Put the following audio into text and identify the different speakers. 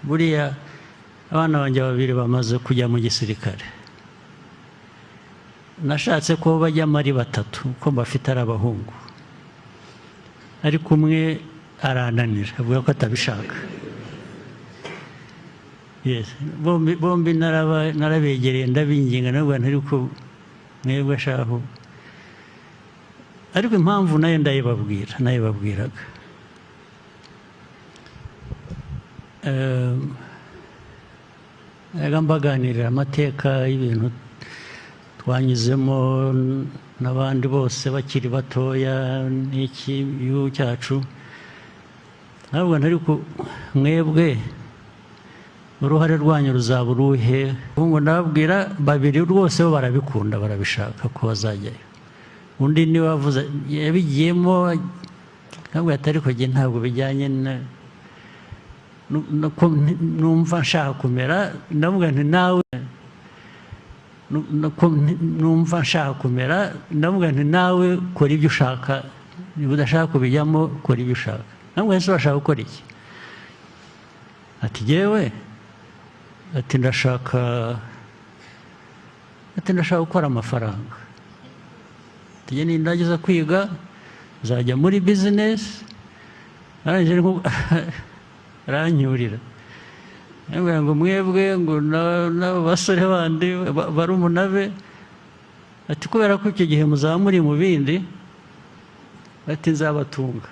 Speaker 1: buriya abana banjye babiri bamaze kujya mu gisirikare, nashatse ko bajyamo ari batatu ko bafite ari abahungu, ariko umwe arananira avuga ko atabishaka. Bombi narabegereye ndabinginga nabwo ariko mwebwe shaho, ariko impamvu nayo ndayibabwiraga. Mbaganirira amateka y'ibintu twanyuzemo n'abandi bose bakiri batoya n'iki gihugu cyacu, ntabwo ariko mwebwe uruhare rwanyu ruzaba uruhe? Ngo ndababwira babiri rwose bo barabikunda barabishaka ko bazajyayo, undi niwe wavuze yabigiyemo ntabwo atari ko gihe ntabwo bijyanye numva nshaka kumera, ndavuga nti nawe numva nshaka kumera, ndavuga nti nawe kora ibyo ushaka, niba udashaka kubijyamo kora ibyo ushaka. Ntabwo ese urashaka gukora iki? Ati jyewe ndashaka gukora amafaranga, tujye nindagiza kwiga nzajya muri business, aranyurira yambwira ngo mwebwe ngo n'abasore bandi barumuna be, ati kubera ko icyo gihe muzaba muri mu bindi, ati nzabatunga.